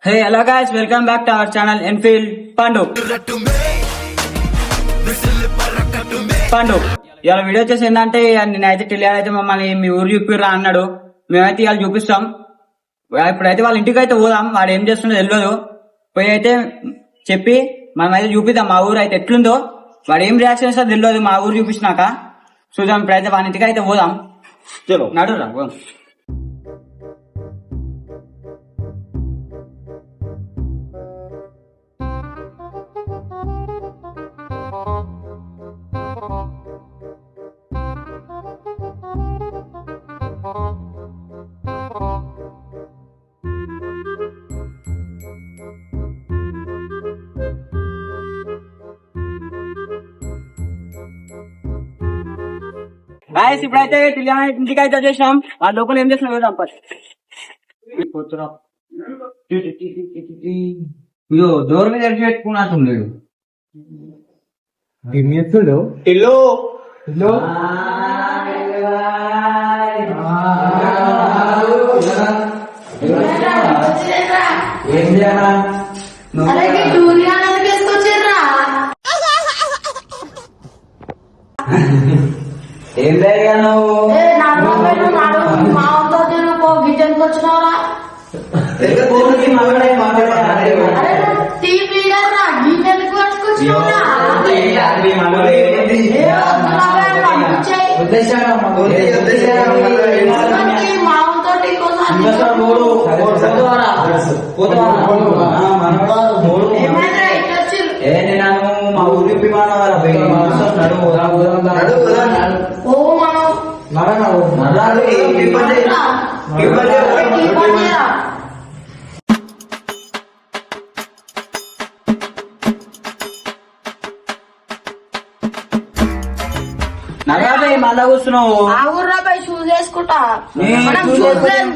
Hey, hello guys, welcome back to our channel Enfield Pandu. ఇవాళ video వచ్చేసి ఏంటంటే నేనైతే తెలియదు అయితే మమ్మల్ని మీ ఊరు చూపిర్రా అన్నాడు. మేమైతే ఇవాళ చూపిస్తాం. ఇప్పుడైతే వాళ్ళ ఇంటికి అయితే పోదాం. వాడు ఏం చేస్తుండో తెలియదు. పోయి అయితే చెప్పి మనమైతే చూపిద్దాం మా ఊరు అయితే ఎట్లుందో. వాడు ఏం రియాక్షన్ ఇస్తుందో తెలియదు. మా ఊరు చూపించినాక చూద్దాం. ఇప్పుడైతే వాళ్ళ ఇంటికి అయితే పోదాం. చలో నడురా పోదాం. గాయస్ ఇప్పుడైతే ఇంటికి అయితే వచ్చేసినాం. ఆ లోపల ఏం చేసినా చూద్దాం ఫస్ట్. డోర్ మీద ఎడిచి పెట్టుకున్నట్టుండడు. ఇల్లు ఏం చేయాలా ఏం జరిగా నువ్వు గిజన్కి వచ్చినవరా మా ఊరి మళ్ళా కూర్చున్నావు. ఆ ఊరు రాబాయ్ షూస్ వేసుకుంటా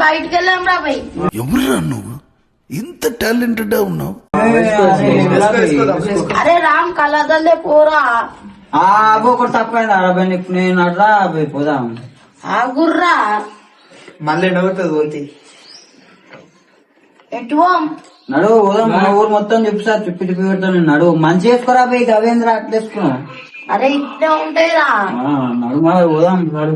బయటకు వెళ్ళాం రాబాయ్. ఎవరురా నువ్వు ఇంత టాలెంటెడ్ ఉన్నావు? అరే రామ్ కలదల్లే పోరా. ఒకటి తప్పైంది. నేను అట్లా పోదాం. ఆ గుర్రా మళ్ళీ నవ్వుతుంది పోతే ఎటు నడు పోదాం. మన ఊరు మొత్తం చెప్పు తిప్పి పెడతాను. నడు మంచి వేసుకోరా పోయి గవేంద్ర అట్లేసుకున్నావు. అరే ఇట్లే ఉంటాయిరా. నడు మన పోదాం. నడు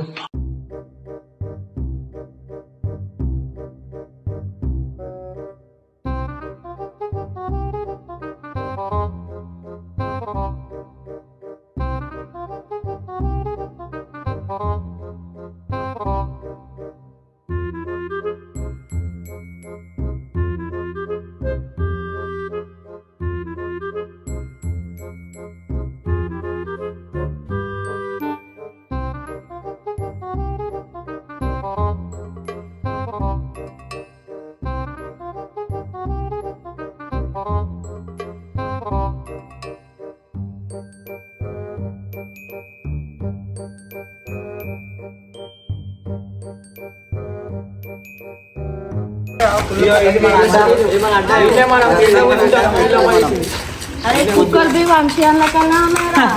अरे कुकर भी वंशियाला का नाम है।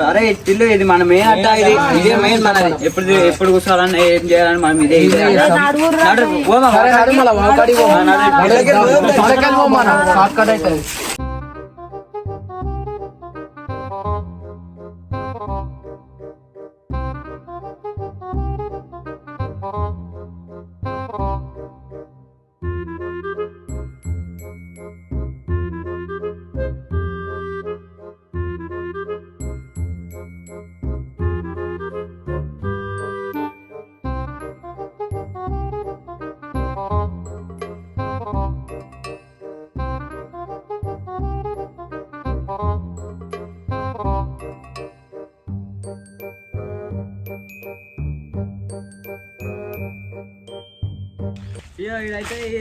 అరే ఇల్లు ఇది మన మెయిన్ అట్ట. ఇదే మెయిన్ మనది. ఎప్పుడు కూర్చోవాలని ఏం చేయాలని మనం ఇదే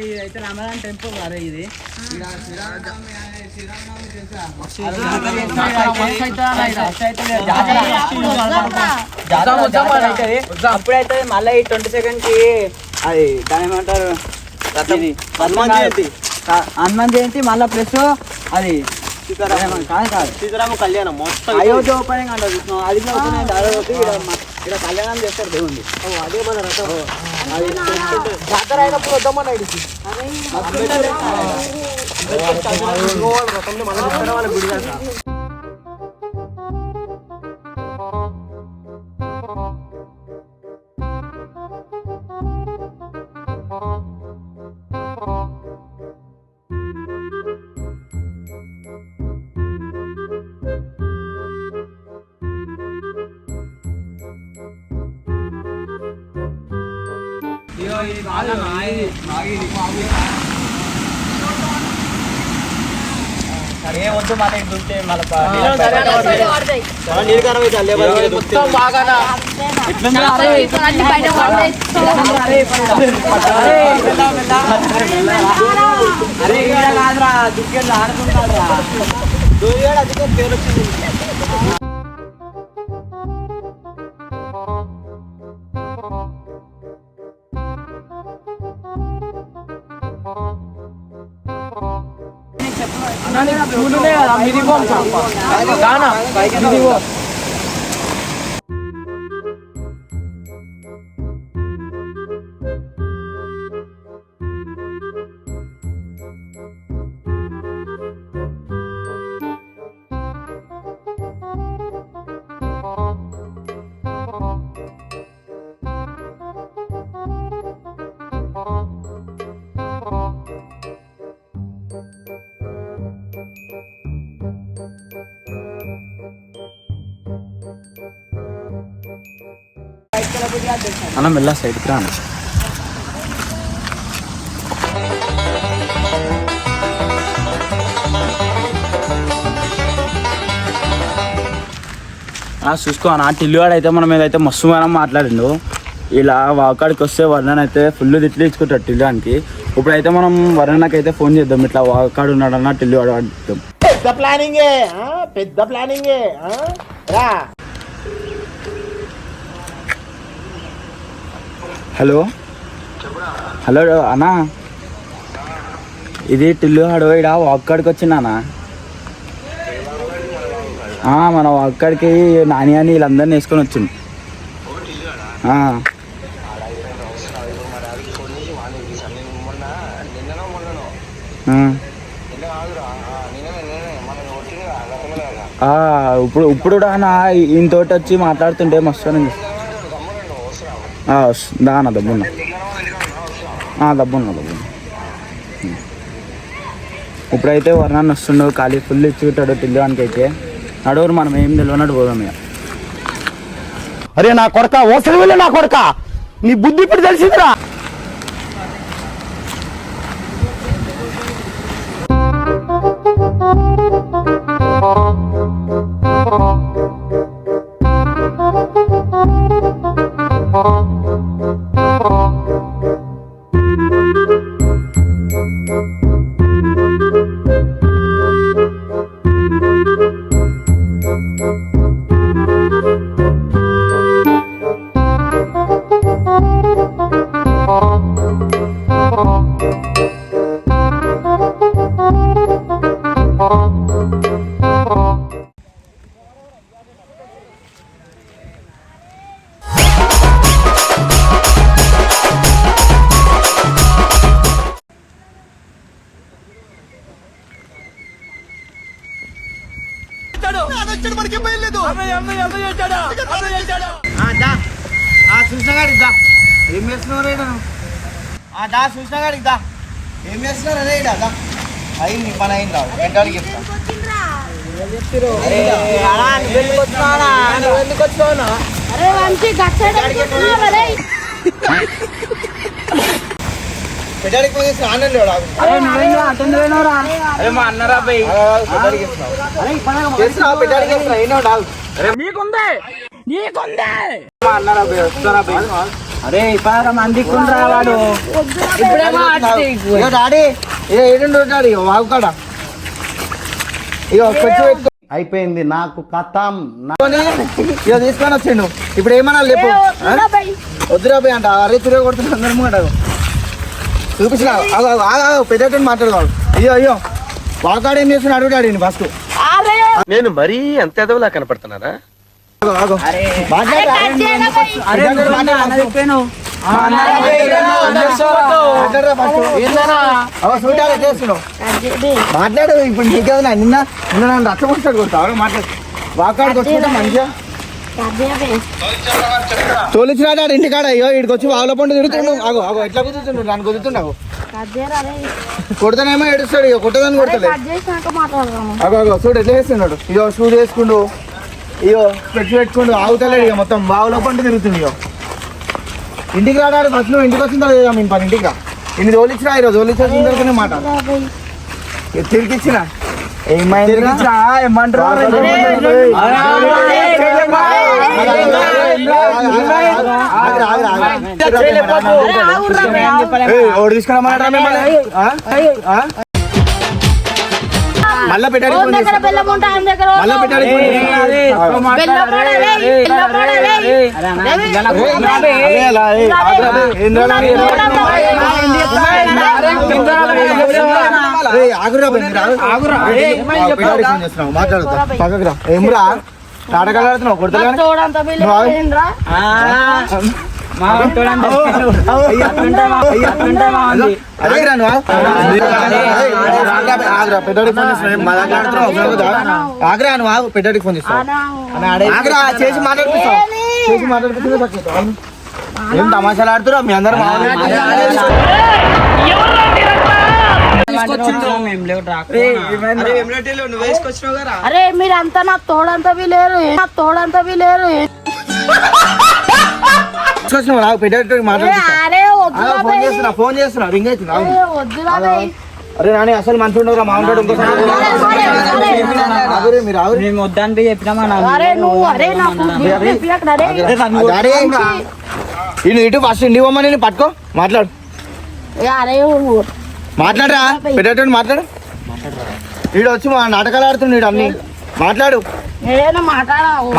ఇదైతే రామదాన్ టెంపుల్. అరే ఇది అప్పుడైతే మళ్ళీ ఈ 22nd కి అది దాని ఏమంటారు హనుమాన్ జయంతి మళ్ళీ ప్లస్ అది సీతారామ కళ్యాణం మొత్తం అయోధ్య ఓపెనింగ్ అంటారు చూసినాం. అది కూడా ఓపెనింగ్ దాదాపు ఇక్కడ కళ్యాణం చేస్తారు దేవుణ్ణి. అదే మన రథం జాతర అయినప్పుడు వద్దామని అడిగి వాళ్ళ గుడి కదా. వద్దు మన దుంటే పేరు వచ్చింది. అన్న మెల్ల సైడ్కి రాను. చూసుకో అన్న టిల్లువాడు అయితే మన మీద అయితే మస్తు మనం మాట్లాడిండు. ఇలా వాకాడికి వస్తే వర్ణన్ అయితే ఫుల్ తిట్లు ఇచ్చుకుంటాడు టిల్లువానికి. ఇప్పుడైతే మనం వర్ణనకి అయితే ఫోన్ చేద్దాం, ఇట్లా వాకాడు ఉన్నాడు అన్న టిల్లువాడు అడుగుతాం. పెద్ద ప్లానింగే రా. హలో హలో అన్నా, ఇది టిల్లువాడు ఇక్కడ వాకాడికి వచ్చిందన్నా. మన వాకాడికి నాని అని వీళ్ళందరినీ వేసుకొని వచ్చింది. ఇప్పుడు కూడా నా ఈయనతోటి వచ్చి మాట్లాడుతుంటే మస్తు దానా దబ్బున్నా దబ్బున్నా. ఇప్పుడైతే వర్ణాన్ని వస్తుండవు, ఖాళీ ఫుల్ ఇచ్చుకుంటాడు టిల్లువానికి అయితే. నడువురు మనం ఏం తెలియనట్టు పోదాం ఇక. అరే నా కొడక ఓసరి వెళ్ళి నా కొడక, నీ బుద్ధి ఇప్పుడు తెలిసిందిరా. ఏం చేస్తున్నారు ఏం చేస్తున్నారు అదే అయింది పని అయిందా పెట్టడానికి అరే ఇప్పటిదాకా మందికి రావాడు. డాడీ ఏడుంటాడు వాగుకాడ ఇక పెట్టుకో అయిపోయింది నాకు కథం ఇక తీసుకొని వచ్చిండు. ఇప్పుడు ఏమన్నా లేపు వద్దురా పోయి అంట. అరే తిరిగి కొడుతున్నా అందరూ అంటారు. చూపించిన పెట్టేటట్టు మాట్లాడదాం. అయ్యో వాకాడు ఏం చేస్తున్నా అడుగుతాడు ఫస్ట్. నేను మరీ అంత ఎదవలా కనపడుతున్నారా? మాట్లాడు ఇప్పుడు నీకేదన్నా నిన్న నన్ను రచ్చగొస్తాడు కొడతావు. మాట్లాడు వాకాడికి వచ్చుకుంటా మంచిగా తోలిచ్చినాడు ఇంటికాడ. అయ్యో ఇక్కడికి వచ్చి వాగుల పండు తిరుగుతున్నావు. ఆగో ఎట్లా కుదురుతున్నావు? నన్ను కుదురుతున్నావు. కొడతానేమో ఏడుస్తాడు. ఇక కొట్టదని కొడతాడు. అగో చూడు ఎట్లా వేస్తున్నాడు. ఇగో షూట్ వేసుకుండు. ఇగో పెట్టుకుండు ఆగుతలేడు. ఇక మొత్తం బావులో పండు తిరుగుతుంది. ఇగో ఇంటికి రాడాడు ఫస్ట్. నువ్వు ఇంటికి వచ్చిన తర్వాత మేము పని ఇంటికి ఇన్ని తోలిచ్చినా ఈరోజు తోలిచ్చిన తర్వాతనే మాట తిరిగిచ్చిన ఓడి తీసుకురామన్నారా మిమ్మల్ని? మళ్ళా పెట్టాడు మళ్ళా పెట్టాడు. మాట్లాడుతా పక్కకు రా. ఏమ్రా నాటకాలు ఆడుతున్నావు? కొడతా పెట్టాడికి ఫోన్ చేస్తా. చేసి మాట్లాడిపిస్తా. ఏం తమాషాలు ఆడుతున్నా మీ అందరు? అరే మీరంతా నా తోడంతా లేరు. పెట్టాడు మాట్లాడుతున్నా. ఫోన్ చేస్తున్నా రింగ్ అవుతున్నా. అరే నాని అసలు మంచి ఉండవురా మా ఉంటాడు. మేము వద్దని చెప్పినామా? ఇటు ఫస్ట్ ఇండి పోమ్మని నేను పట్టుకో. మాట్లాడు మాట్లాడరా పెట్టేటోడు మాట్లాడు. వీడు వచ్చి మా నాటకాలు ఆడుతుండు. వీడు అన్ని మాట్లాడు.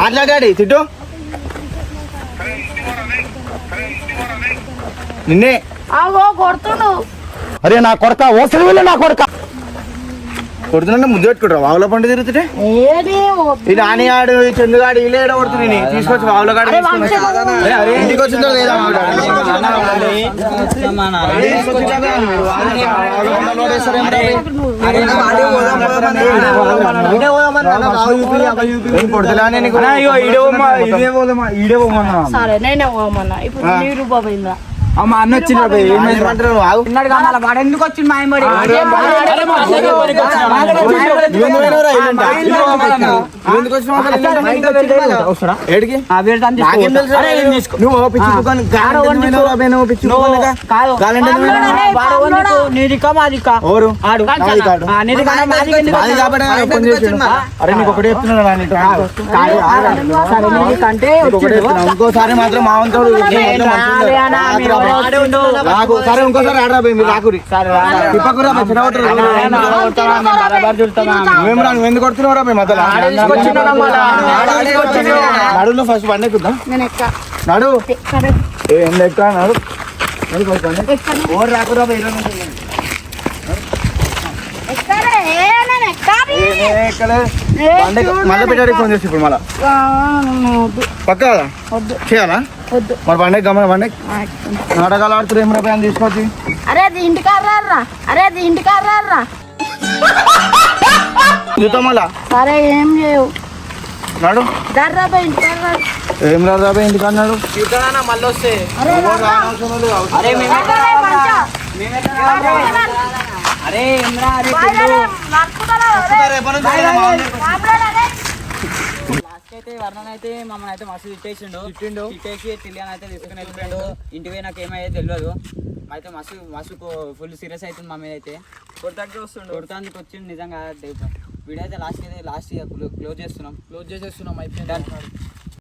మాట్లాడాడు తిట్టు నిన్నే కొడుతుండు. అరే నా కొడక ఓసలి వెళ్ళి నా కొడక కొడుతున్నా ముద్దు పెట్టుకుంటారు. వాగుల పండు తిరుగుతుంటే ఈ నానిగాడు చందుగాడు వీళ్ళు ఏడ కొడుతుంది. నేను తీసుకొచ్చి వాగుల కాడ ఇంటికి వచ్చిందో లేదా కొడుతున్నా. సరే నేనే పోమన్నా. ఇప్పుడు నీరు పోయిందా? మా అన్న వచ్చిండు. వాడు ఎందుకు వచ్చిండు? మా ఆయనబడి ఇంకోసారి మాత్రం మా వంతోడు సరే ఇంకోసారి ఆడరా మీరు రాకురి నువ్వు ఎందుకు కొడుతున్నావురా మేము నడులో ఫస్ట్ బండి ఎక్కుద్దాం. నడు ఏం ఎక్క నడు రాకురా మళ్ళీ పెట్టాడు ఫోన్ చేసి ఇప్పుడు మళ్ళా పక్క చేయాలా? మరి బండి గమన బండి నాటకాలు ఆడుతున్నారు. ఏం రూపాయలు తీసుకొచ్చి మళ్ళా సరే ఏం చేయవు. నాడు ఏం రాబోయే ఇంటికి అన్నాడు. మళ్ళీ వస్తే అయితే వర్ణన్ అయితే మమ్మల్ని అయితే మస్తు తిట్టేసి తిల్లియన్ అయితే తీసుకుని వెళ్ళిపోయాడు. ఇంటికి పోయి నాకు ఏమైతే తెలియదు. అయితే మస్తు ఫుల్ సీరియస్ అవుతుంది మా మీద. అయితే కొడతానికి వచ్చిండు నిజంగా. వీడియో అయితే లాస్ట్ క్లోజ్ చేస్తున్నాం అయిపోయింది.